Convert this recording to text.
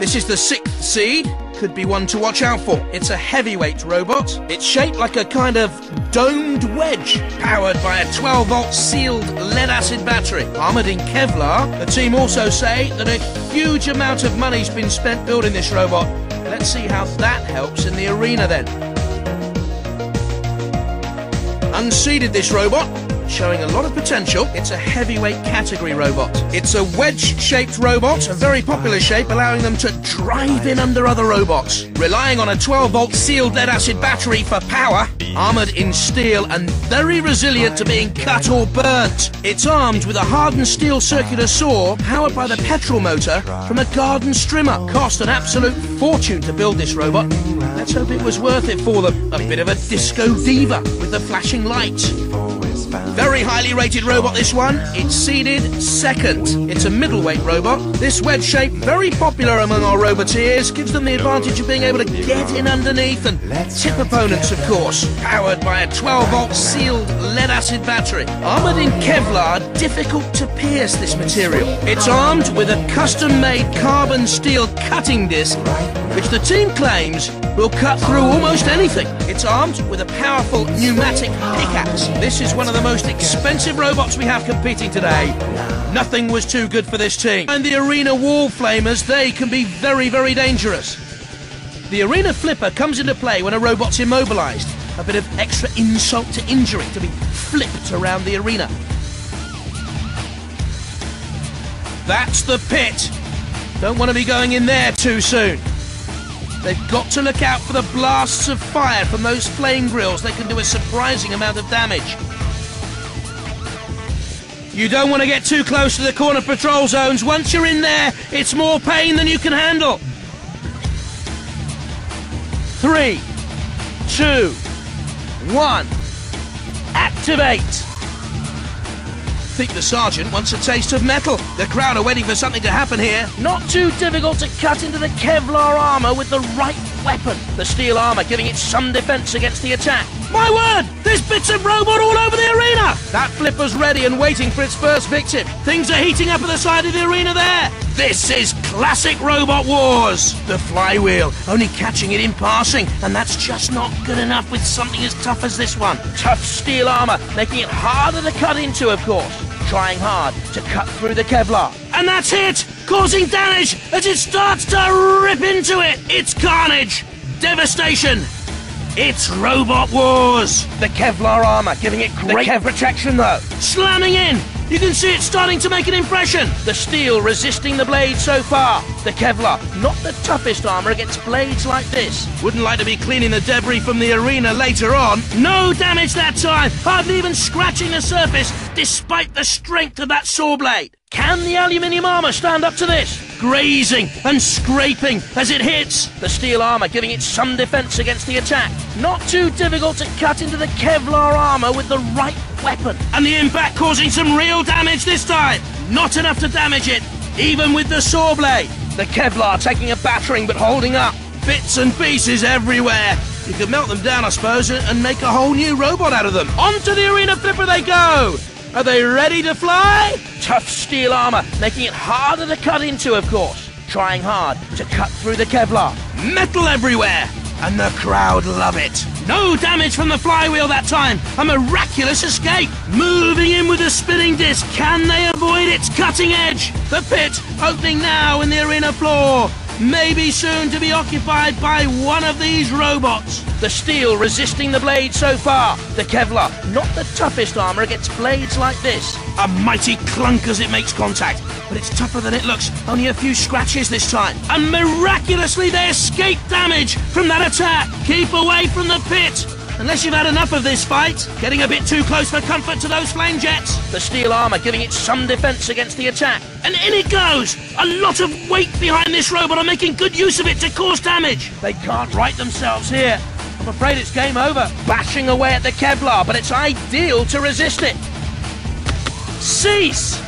This is the 6th seed. Could be one to watch out for. It's a heavyweight robot. It's shaped like a kind of domed wedge, powered by a 12-volt sealed lead-acid battery. Armoured in Kevlar, the team also say that a huge amount of money's been spent building this robot. Let's see how that helps in the arena then. Unseeded this robot, showing a lot of potential. It's a heavyweight category robot. It's a wedge-shaped robot, a very popular shape, allowing them to drive in under other robots. Relying on a 12-volt sealed lead-acid battery for power, armoured in steel and very resilient to being cut or burnt. It's armed with a hardened steel circular saw powered by the petrol motor from a garden strimmer. Cost an absolute fortune to build this robot. Let's hope it was worth it for them. A bit of a disco diva with the flashing lights. Very highly rated robot, this one. It's seeded 2nd. It's a middleweight robot. This wedge shape, very popular among our roboteers, gives them the advantage of being able to get in underneath and tip opponents, of course. Powered by a 12-volt sealed lead-acid battery. Armoured in Kevlar, difficult to pierce this material. It's armed with a custom-made carbon steel cutting disc, which the team claims will cut through almost anything. It's armed with a powerful pneumatic pickaxe. This is one of the most expensive robots we have competing today. Nothing was too good for this team. And the arena wall flamers, they can be very, very dangerous. The arena flipper comes into play when a robot's immobilized. A bit of extra insult to injury to be flipped around the arena. That's the pit. Don't want to be going in there too soon. They've got to look out for the blasts of fire from those flame grills. They can do a surprising amount of damage. You don't want to get too close to the corner patrol zones. Once you're in there, it's more pain than you can handle. 3, 2, 1. Activate! I think the sergeant wants a taste of metal. The crowd are waiting for something to happen here. Not too difficult to cut into the Kevlar armour with the right weapon. The steel armour giving it some defence against the attack. My word! There's bits of robot all over the arena! That flipper's ready and waiting for its first victim. Things are heating up at the side of the arena there. This is classic Robot Wars. The flywheel, only catching it in passing, and that's just not good enough with something as tough as this one. Tough steel armour, making it harder to cut into, of course. Trying hard to cut through the Kevlar. And that's it! Causing damage as it starts to rip into it! It's carnage! Devastation! It's Robot Wars! The Kevlar armour giving it great protection though. Slamming in! You can see it starting to make an impression. The steel resisting the blade so far. The Kevlar, not the toughest armour against blades like this. Wouldn't like to be cleaning the debris from the arena later on. No damage that time, hardly even scratching the surface, despite the strength of that saw blade. Can the aluminium armour stand up to this? Grazing and scraping as it hits. The steel armour giving it some defence against the attack. Not too difficult to cut into the Kevlar armour with the right weapon. And the impact causing some real damage this time. Not enough to damage it, even with the saw blade. The Kevlar taking a battering but holding up. Bits and pieces everywhere. You could melt them down, I suppose, and make a whole new robot out of them. Onto the arena flipper they go. Are they ready to fly? Tough steel armour, making it harder to cut into, of course. Trying hard to cut through the Kevlar. Metal everywhere, and the crowd love it. No damage from the flywheel that time. A miraculous escape. Moving in with a spinning disc. Can they avoid its cutting edge? The pit opening now in the arena floor. Maybe soon to be occupied by one of these robots. The steel resisting the blade so far. The Kevlar, not the toughest armour against blades like this. A mighty clunk as it makes contact, but it's tougher than it looks. Only a few scratches this time. And miraculously they escape damage from that attack. Keep away from the pit. Unless you've had enough of this fight, getting a bit too close for comfort to those flame jets. The steel armour giving it some defence against the attack. And in it goes! A lot of weight behind this robot are making good use of it to cause damage. They can't right themselves here. I'm afraid it's game over. Bashing away at the Kevlar, but it's ideal to resist it. Cease!